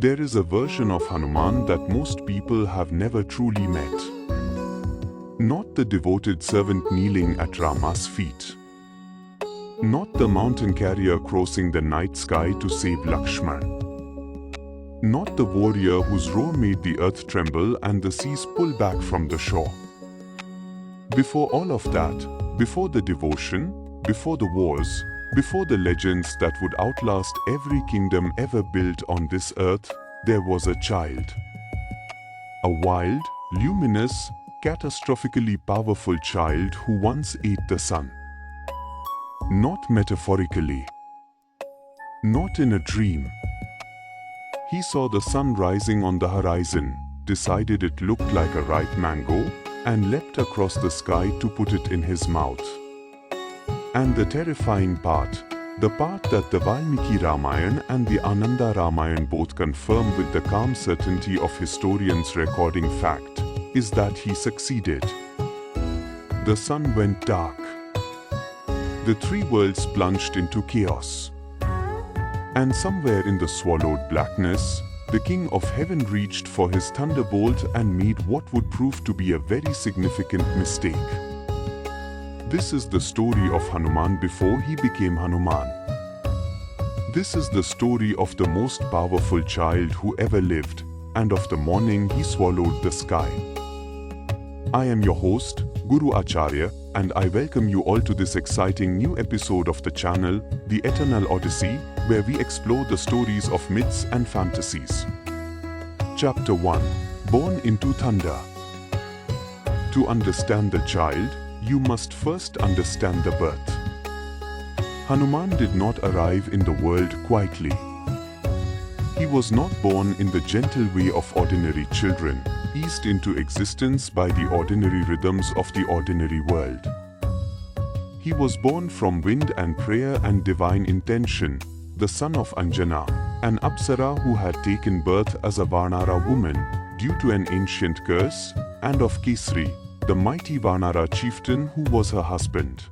There is a version of Hanuman that most people have never truly met. Not the devoted servant kneeling at Rama's feet. Not the mountain carrier crossing the night sky to save Lakshman. Not the warrior whose roar made the earth tremble and the seas pull back from the shore. Before all of that, before the devotion, before the wars, before the legends that would outlast every kingdom ever built on this earth, there was a child. A wild, luminous, catastrophically powerful child who once ate the sun. Not metaphorically. Not in a dream. He saw the sun rising on the horizon, decided it looked like a ripe mango, and leapt across the sky to put it in his mouth. And the terrifying part, the part that the Valmiki Ramayana and the Ananda Ramayana both confirm with the calm certainty of historians recording fact, is that he succeeded. The sun went dark. The three worlds plunged into chaos. And somewhere in the swallowed blackness, the King of Heaven reached for his thunderbolt and made what would prove to be a very significant mistake. This is the story of Hanuman before he became Hanuman. This is the story of the most powerful child who ever lived, and of the morning he swallowed the sky. I am your host, Guru Acharya, and I welcome you all to this exciting new episode of the channel, The Eternal Odyssey, where we explore the stories of myths and fantasies. Chapter 1. Born into Thunder. To understand the child, you must first understand the birth. Hanuman did not arrive in the world quietly. He was not born in the gentle way of ordinary children, eased into existence by the ordinary rhythms of the ordinary world. He was born from wind and prayer and divine intention, the son of Anjana, an Apsara who had taken birth as a Varnara woman due to an ancient curse, and of Kesari, the mighty Varnara chieftain who was her husband.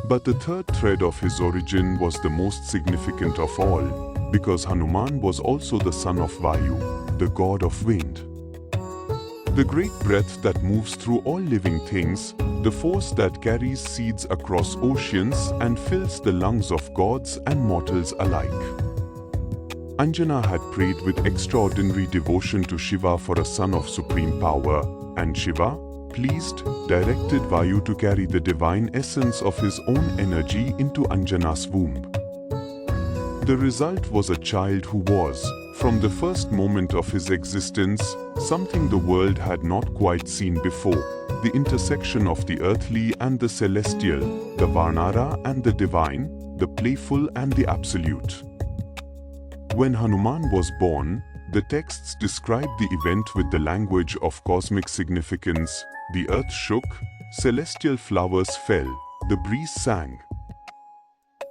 But the third thread of his origin was the most significant of all, because Hanuman was also the son of Vayu, the god of wind. The great breath that moves through all living things, the force that carries seeds across oceans and fills the lungs of gods and mortals alike. Anjana had prayed with extraordinary devotion to Shiva for a son of supreme power, and Shiva, pleased, directed Vayu to carry the divine essence of his own energy into Anjana's womb. The result was a child who was, from the first moment of his existence, something the world had not quite seen before, the intersection of the earthly and the celestial, the Varnara and the divine, the playful and the absolute. When Hanuman was born, the texts describe the event with the language of cosmic significance. The earth shook, celestial flowers fell, the breeze sang.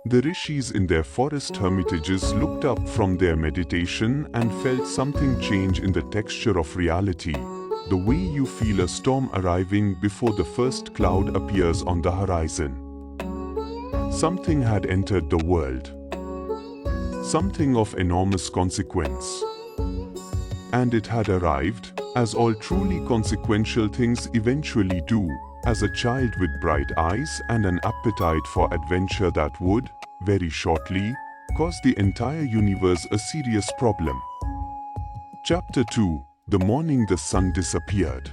The rishis in their forest hermitages looked up from their meditation and felt something change in the texture of reality, the way you feel a storm arriving before the first cloud appears on the horizon. Something had entered the world. Something of enormous consequence. And it had arrived, as all truly consequential things eventually do, as a child with bright eyes and an appetite for adventure that would, very shortly, cause the entire universe a serious problem. Chapter 2. The morning the sun disappeared.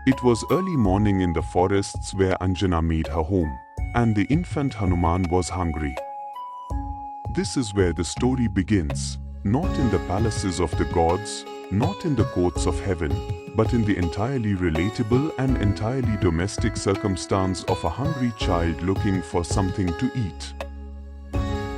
It was early morning in the forests where Anjana made her home, and the infant Hanuman was hungry. This is where the story begins, not in the palaces of the gods, not in the courts of heaven, but in the entirely relatable and entirely domestic circumstance of a hungry child looking for something to eat.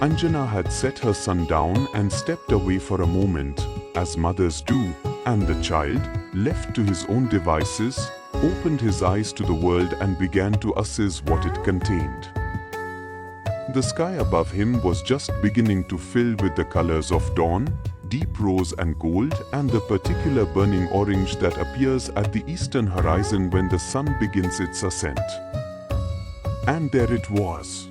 Anjana had set her son down and stepped away for a moment, as mothers do, and the child, left to his own devices, opened his eyes to the world and began to assess what it contained. The sky above him was just beginning to fill with the colors of dawn, deep rose and gold, and the particular burning orange that appears at the eastern horizon when the sun begins its ascent. And there it was.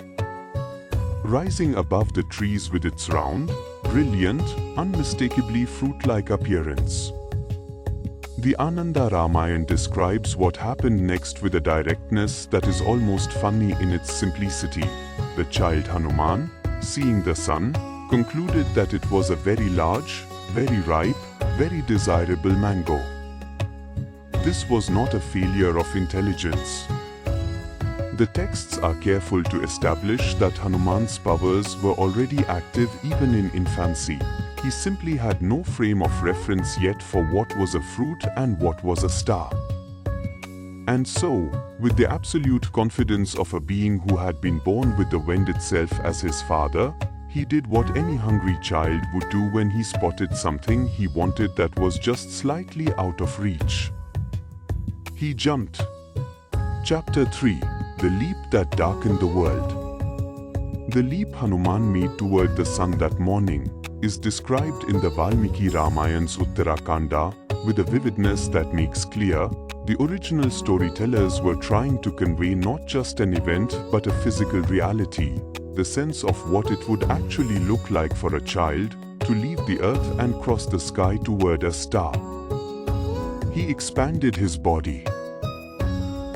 Rising above the trees with its round, brilliant, unmistakably fruit-like appearance. The Ananda Ramayana describes what happened next with a directness that is almost funny in its simplicity. The child Hanuman, seeing the sun, concluded that it was a very large, very ripe, very desirable mango. This was not a failure of intelligence. The texts are careful to establish that Hanuman's powers were already active even in infancy. He simply had no frame of reference yet for what was a fruit and what was a star. And so, with the absolute confidence of a being who had been born with the wind itself as his father, he did what any hungry child would do when he spotted something he wanted that was just slightly out of reach. He jumped. Chapter 3: The leap that darkened the world. The leap Hanuman made toward the sun that morning is described in the Valmiki Ramayana's Uttarakanda with a vividness that makes clear the original storytellers were trying to convey not just an event but a physical reality, the sense of what it would actually look like for a child to leave the earth and cross the sky toward a star. He expanded his body.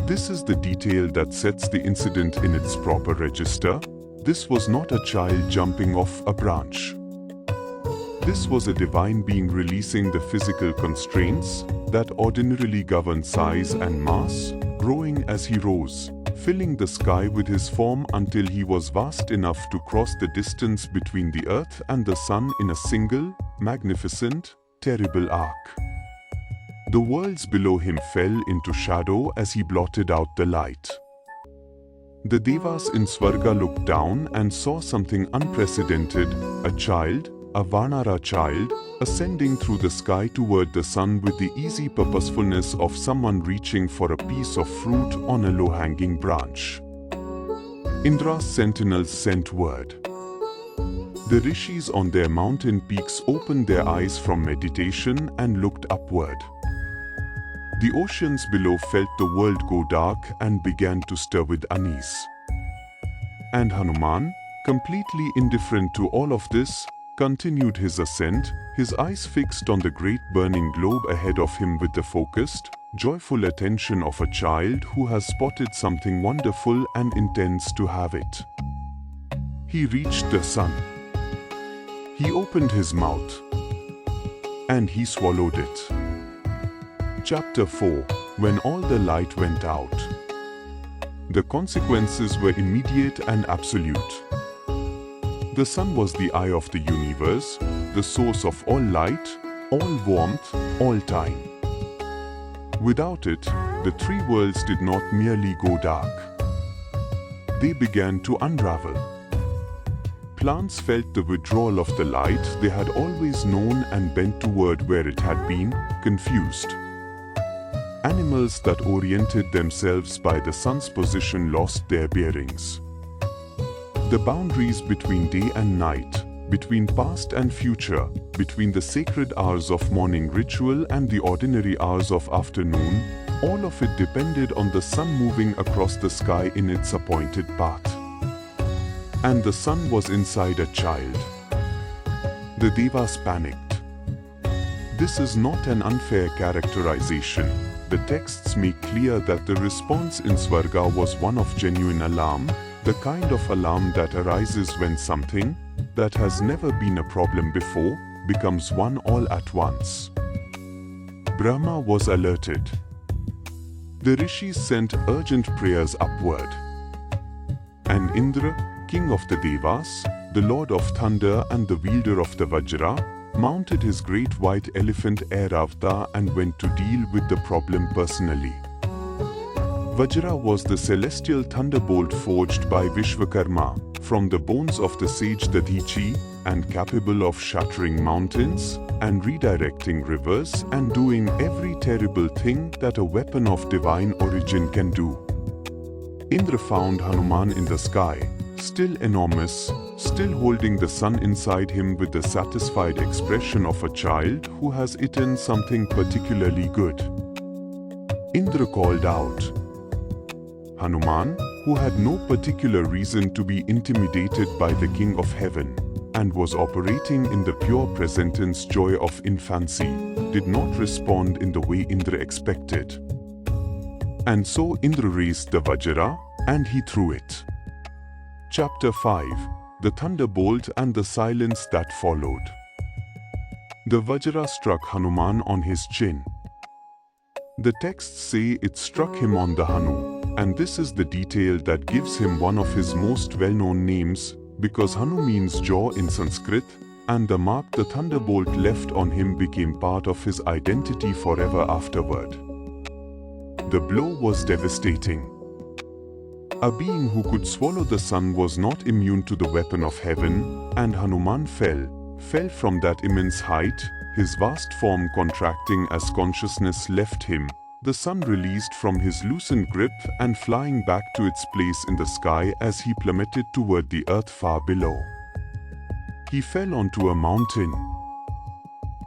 This is the detail that sets the incident in its proper register. This was not a child jumping off a branch. This was a divine being releasing the physical constraints that ordinarily govern size and mass, growing as he rose, filling the sky with his form until he was vast enough to cross the distance between the earth and the sun in a single, magnificent, terrible arc. The worlds below him fell into shadow as he blotted out the light. The Devas in Swarga looked down and saw something unprecedented, a child, a Vanara child, ascending through the sky toward the sun with the easy purposefulness of someone reaching for a piece of fruit on a low-hanging branch. Indra's sentinels sent word. The rishis on their mountain peaks opened their eyes from meditation and looked upward. The oceans below felt the world go dark and began to stir with unease. And Hanuman, completely indifferent to all of this, continued his ascent, his eyes fixed on the great burning globe ahead of him with the focused, joyful attention of a child who has spotted something wonderful and intends to have it. He reached the sun. He opened his mouth. And he swallowed it. Chapter 4: When all the light went out. The consequences were immediate and absolute. The sun was the eye of the universe, the source of all light, all warmth, all time. Without it, the three worlds did not merely go dark. They began to unravel. Plants felt the withdrawal of the light they had always known and bent toward where it had been, confused. Animals that oriented themselves by the sun's position lost their bearings. The boundaries between day and night, between past and future, between the sacred hours of morning ritual and the ordinary hours of afternoon, all of it depended on the sun moving across the sky in its appointed path. And the sun was inside a child. The Devas panicked. This is not an unfair characterization. The texts make clear that the response in Swarga was one of genuine alarm, the kind of alarm that arises when something that has never been a problem before becomes one all at once. Brahma was alerted. The rishis sent urgent prayers upward. And Indra, king of the Devas, the lord of thunder and the wielder of the Vajra, mounted his great white elephant Airavata and went to deal with the problem personally. Vajra was the celestial thunderbolt forged by Vishwakarma from the bones of the sage Dadichi and capable of shattering mountains and redirecting rivers and doing every terrible thing that a weapon of divine origin can do. Indra found Hanuman in the sky, still enormous, still holding the sun inside him with the satisfied expression of a child who has eaten something particularly good. Indra called out. Hanuman, who had no particular reason to be intimidated by the King of Heaven, and was operating in the pure presentence joy of infancy, did not respond in the way Indra expected. And so Indra raised the Vajra, and he threw it. Chapter 5. The Thunderbolt and the Silence that followed. The Vajra struck Hanuman on his chin. The texts say it struck him on the Hanu, and this is the detail that gives him one of his most well-known names, because Hanu means jaw in Sanskrit, and the mark the thunderbolt left on him became part of his identity forever afterward. The blow was devastating. A being who could swallow the sun was not immune to the weapon of heaven, and Hanuman fell from that immense height, his vast form contracting as consciousness left him, the sun released from his loosened grip and flying back to its place in the sky as he plummeted toward the earth far below. He fell onto a mountain.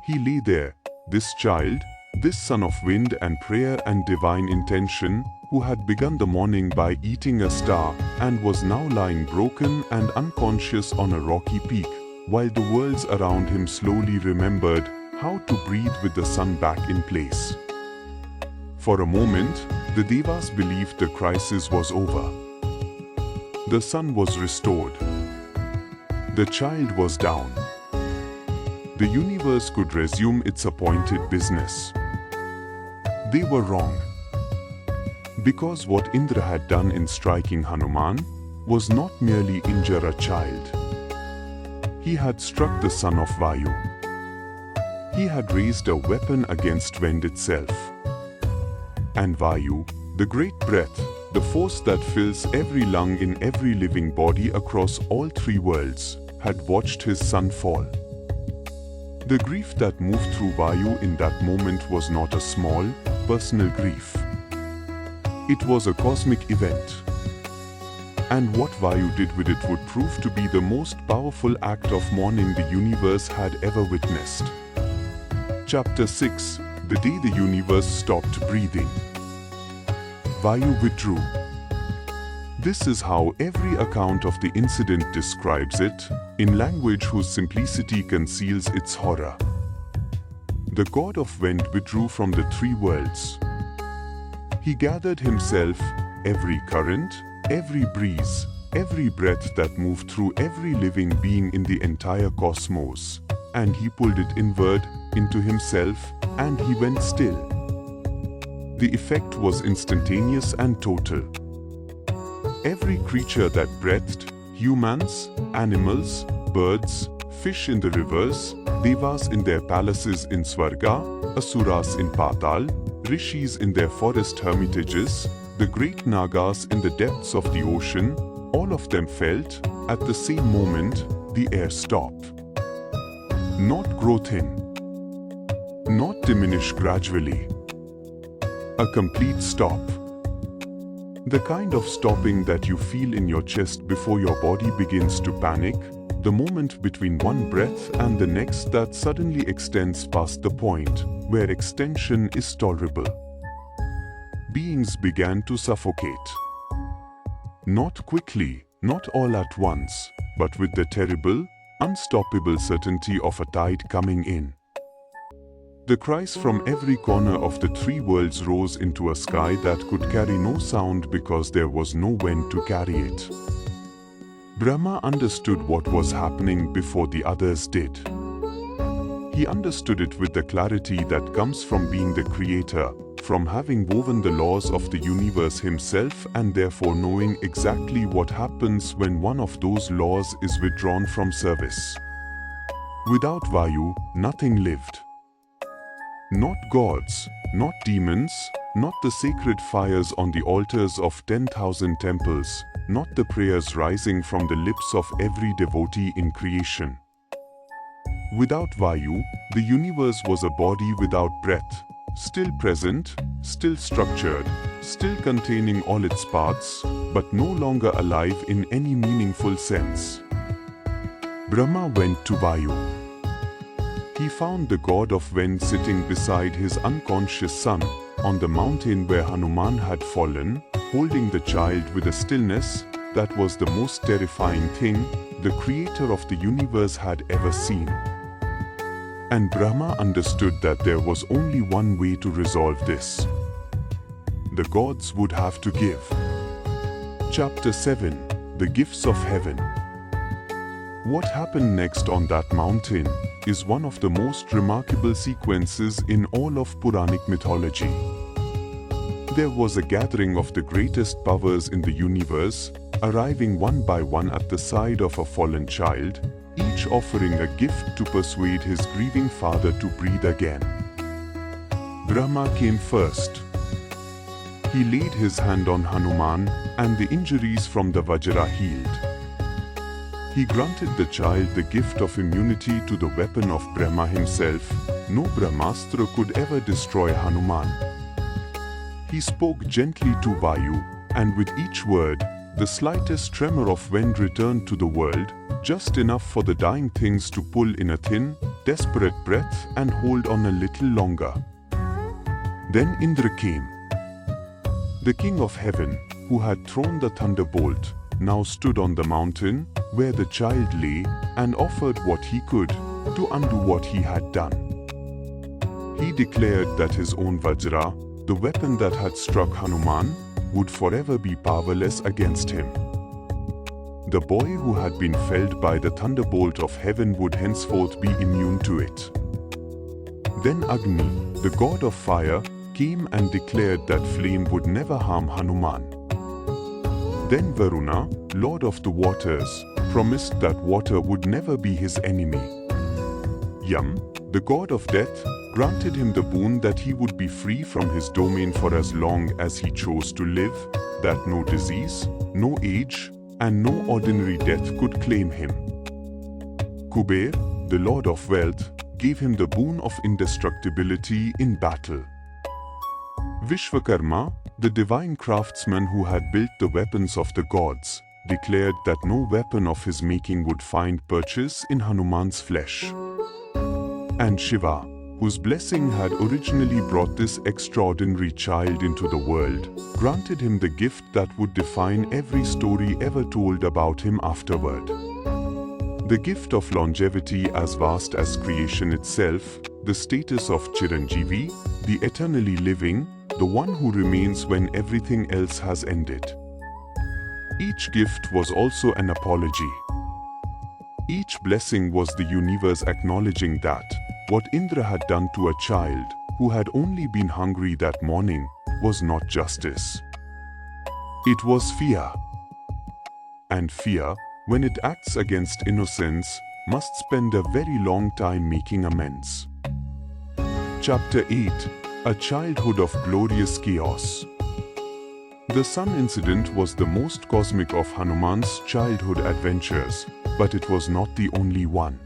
He lay there, this child, this son of wind and prayer and divine intention, who had begun the morning by eating a star and was now lying broken and unconscious on a rocky peak, while the worlds around him slowly remembered how to breathe with the sun back in place. For a moment, the Devas believed the crisis was over. The sun was restored. The child was down. The universe could resume its appointed business. They were wrong. Because what Indra had done in striking Hanuman was not merely injure a child. He had struck the son of Vayu. He had raised a weapon against wind itself. And Vayu, the great breath, the force that fills every lung in every living body across all three worlds, had watched his son fall. The grief that moved through Vayu in that moment was not a small, personal grief. It was a cosmic event. And what Vayu did with it would prove to be the most powerful act of mourning the universe had ever witnessed. Chapter 6. The day the universe stopped breathing. Vayu withdrew. This is how every account of the incident describes it, in language whose simplicity conceals its horror. The god of wind withdrew from the three worlds. He gathered himself, every current, every breeze, every breath that moved through every living being in the entire cosmos, and he pulled it inward, into himself, and he went still. The effect was instantaneous and total. Every creature that breathed, humans, animals, birds, fish in the rivers, devas in their palaces in Swarga, asuras in Patal, rishis in their forest hermitages, the great nagas in the depths of the ocean, all of them felt, at the same moment, the air stop. Not grow thin. Not diminish gradually. A complete stop. The kind of stopping that you feel in your chest before your body begins to panic, the moment between one breath and the next that suddenly extends past the point where extension is tolerable. Beings began to suffocate. Not quickly, not all at once, but with the terrible, unstoppable certainty of a tide coming in. The cries from every corner of the three worlds rose into a sky that could carry no sound because there was no wind to carry it. Brahma understood what was happening before the others did. He understood it with the clarity that comes from being the creator, from having woven the laws of the universe himself and therefore knowing exactly what happens when one of those laws is withdrawn from service. Without Vayu, nothing lived. Not gods, not demons, not the sacred fires on the altars of 10,000 temples, not the prayers rising from the lips of every devotee in creation. Without Vayu, the universe was a body without breath, still present, still structured, still containing all its parts, but no longer alive in any meaningful sense. Brahma went to Vayu. He found the god of wind sitting beside his unconscious son, on the mountain where Hanuman had fallen, holding the child with a stillness that was the most terrifying thing the creator of the universe had ever seen. And Brahma understood that there was only one way to resolve this. The gods would have to give. Chapter 7. The Gifts of Heaven. What happened next on that mountain is one of the most remarkable sequences in all of Puranic mythology. There was a gathering of the greatest powers in the universe, arriving one by one at the side of a fallen child, each offering a gift to persuade his grieving father to breathe again. Brahma came first. He laid his hand on Hanuman, and the injuries from the Vajra healed. He granted the child the gift of immunity to the weapon of Brahma himself. No Brahmastra could ever destroy Hanuman. He spoke gently to Vayu, and with each word, the slightest tremor of wind returned to the world, just enough for the dying things to pull in a thin, desperate breath and hold on a little longer. Then Indra came. The king of heaven, who had thrown the thunderbolt, now stood on the mountain where the child lay and offered what he could to undo what he had done. He declared that his own Vajra, the weapon that had struck Hanuman, would forever be powerless against him. The boy who had been felled by the thunderbolt of heaven would henceforth be immune to it. Then Agni, the god of fire, came and declared that flame would never harm Hanuman. Then Varuna, lord of the waters, promised that water would never be his enemy. Yam, the god of death, granted him the boon that he would be free from his domain for as long as he chose to live, that no disease, no age, and no ordinary death could claim him. Kuber, the lord of wealth, gave him the boon of indestructibility in battle. Vishwakarma, the divine craftsman who had built the weapons of the gods, declared that no weapon of his making would find purchase in Hanuman's flesh. And Shiva, whose blessing had originally brought this extraordinary child into the world, granted him the gift that would define every story ever told about him afterward. The gift of longevity as vast as creation itself, the status of Chiranjeevi, the eternally living, the one who remains when everything else has ended. Each gift was also an apology. Each blessing was the universe acknowledging that what Indra had done to a child who had only been hungry that morning was not justice. It was fear. And fear, when it acts against innocence, must spend a very long time making amends. Chapter 8. A childhood of glorious chaos. The sun incident was the most cosmic of Hanuman's childhood adventures, but it was not the only one.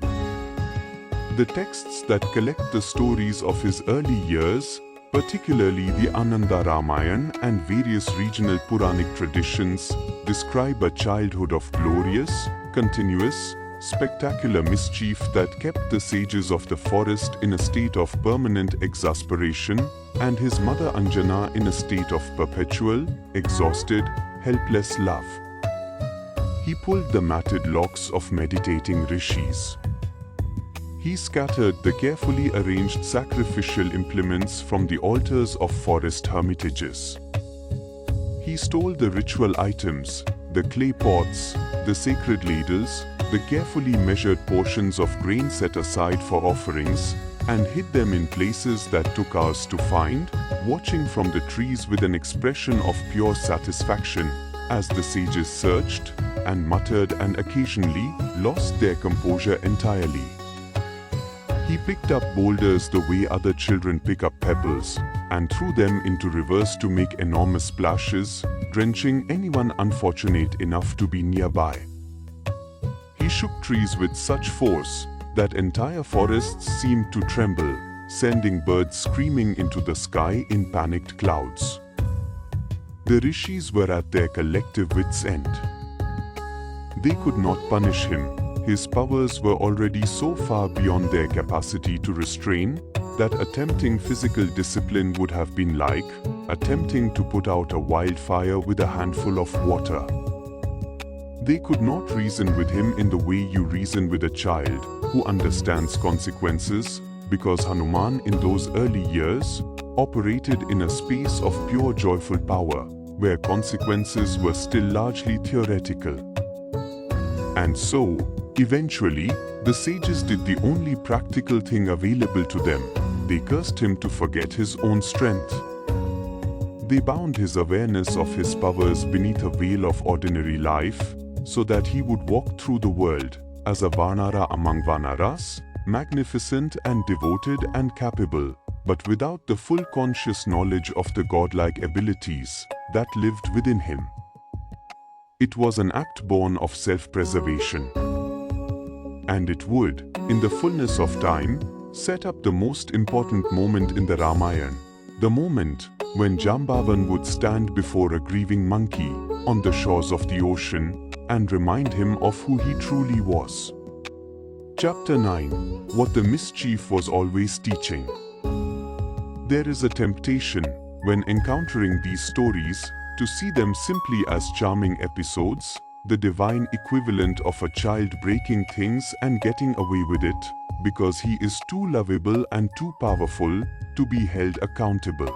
The texts that collect the stories of his early years, particularly the Ananda Ramayana and various regional Puranic traditions, describe a childhood of glorious, continuous, spectacular mischief that kept the sages of the forest in a state of permanent exasperation, and his mother Anjana in a state of perpetual, exhausted, helpless love. He pulled the matted locks of meditating rishis. He scattered the carefully arranged sacrificial implements from the altars of forest hermitages. He stole the ritual items, the clay pots, the sacred ladles, the carefully measured portions of grain set aside for offerings, and hid them in places that took hours to find, watching from the trees with an expression of pure satisfaction, as the sages searched, and muttered and occasionally lost their composure entirely. He picked up boulders the way other children pick up pebbles, and threw them into rivers to make enormous splashes, drenching anyone unfortunate enough to be nearby. He shook trees with such force that entire forests seemed to tremble, sending birds screaming into the sky in panicked clouds. The rishis were at their collective wits' end. They could not punish him. His powers were already so far beyond their capacity to restrain that attempting physical discipline would have been like attempting to put out a wildfire with a handful of water. They could not reason with him in the way you reason with a child who understands consequences, because Hanuman in those early years operated in a space of pure joyful power, where consequences were still largely theoretical. And so, eventually, the sages did the only practical thing available to them. They cursed him to forget his own strength. They bound his awareness of his powers beneath a veil of ordinary life, so that he would walk through the world as a Vanara among Vanaras, magnificent and devoted and capable, but without the full conscious knowledge of the godlike abilities that lived within him. It was an act born of self-preservation. And it would, in the fullness of time, set up the most important moment in the Ramayana, the moment when Jambavan would stand before a grieving monkey on the shores of the ocean and remind him of who he truly was. Chapter 9. What the mischief was always teaching. There is a temptation, when encountering these stories, to see them simply as charming episodes, the divine equivalent of a child breaking things and getting away with it, because he is too lovable and too powerful to be held accountable.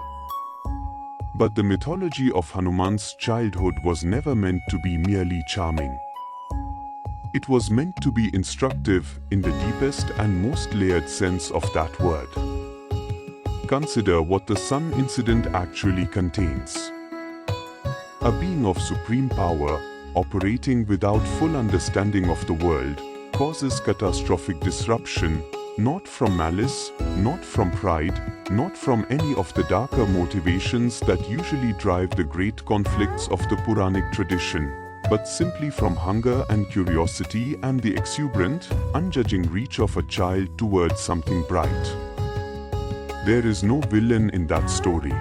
But the mythology of Hanuman's childhood was never meant to be merely charming. It was meant to be instructive in the deepest and most layered sense of that word. Consider what the sun incident actually contains. A being of supreme power, operating without full understanding of the world, causes catastrophic disruption, not from malice, not from pride, not from any of the darker motivations that usually drive the great conflicts of the Puranic tradition, but simply from hunger and curiosity and the exuberant, unjudging reach of a child towards something bright. There is no villain in that story.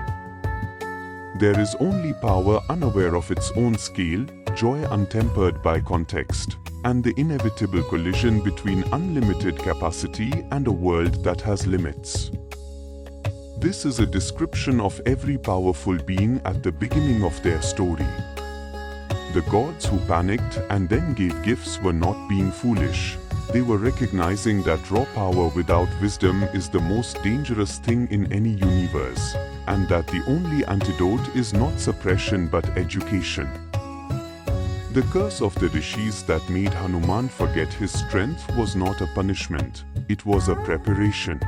There is only power unaware of its own scale, joy untempered by context, and the inevitable collision between unlimited capacity and a world that has limits. This is a description of every powerful being at the beginning of their story. The gods who panicked and then gave gifts were not being foolish. They were recognizing that raw power without wisdom is the most dangerous thing in any universe, and that the only antidote is not suppression but education. The curse of the rishis that made Hanuman forget his strength was not a punishment, it was a preparation.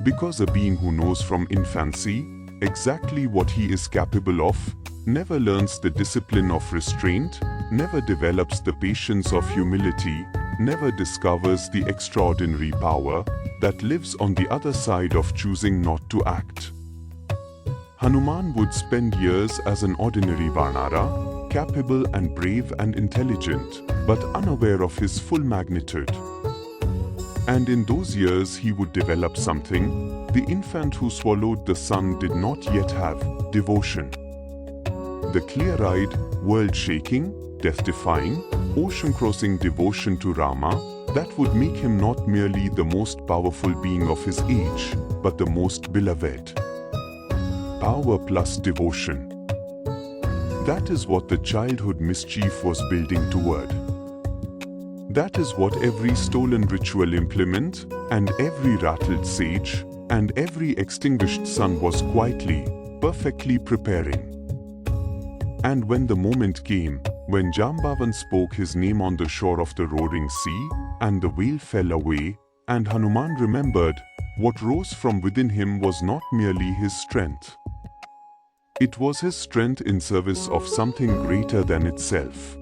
Because a being who knows from infancy exactly what he is capable of, never learns the discipline of restraint, never develops the patience of humility, never discovers the extraordinary power that lives on the other side of choosing not to act. Hanuman would spend years as an ordinary Vanara, capable and brave and intelligent, but unaware of his full magnitude. And in those years he would develop something the infant who swallowed the sun did not yet have: devotion. The clear-eyed, world-shaking, death-defying, ocean-crossing devotion to Rama that would make him not merely the most powerful being of his age, but the most beloved. Power plus devotion. That is what the childhood mischief was building toward. That is what every stolen ritual implement, and every rattled sage, and every extinguished sun was quietly, perfectly preparing. And when the moment came, when Jambavan spoke his name on the shore of the roaring sea, and the veil fell away, and Hanuman remembered, what rose from within him was not merely his strength. It was his strength in service of something greater than itself.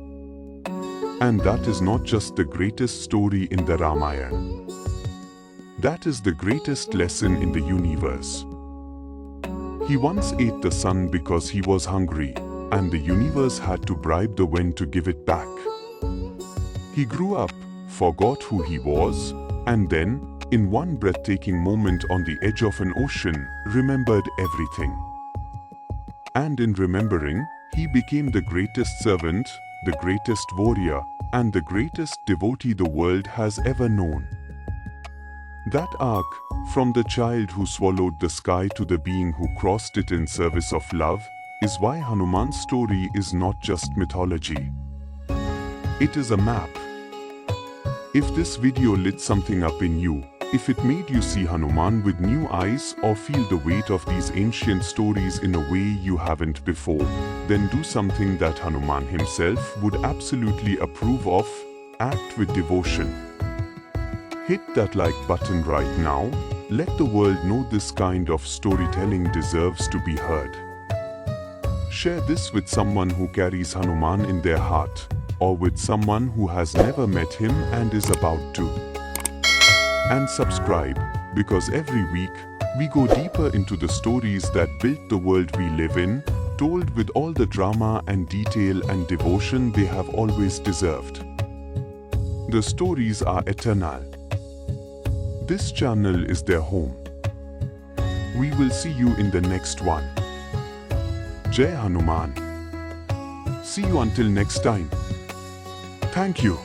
And that is not just the greatest story in the Ramayana. That is the greatest lesson in the universe. He once ate the sun because he was hungry, and the universe had to bribe the wind to give it back. He grew up, forgot who he was, and then, in one breathtaking moment on the edge of an ocean, remembered everything. And in remembering, he became the greatest servant, the greatest warrior, and the greatest devotee the world has ever known. That arc, from the child who swallowed the sky to the being who crossed it in service of love, is why Hanuman's story is not just mythology. It is a map. If this video lit something up in you, if it made you see Hanuman with new eyes or feel the weight of these ancient stories in a way you haven't before, then do something that Hanuman himself would absolutely approve of: act with devotion. Hit that like button right now. Let the world know this kind of storytelling deserves to be heard. Share this with someone who carries Hanuman in their heart, or with someone who has never met him and is about to. And subscribe, because every week we go deeper into the stories that built the world we live in, told with all the drama and detail and devotion they have always deserved. The stories are eternal. This channel is their home. We will see you in the next one. Jai Hanuman. See you until next time. Thank you.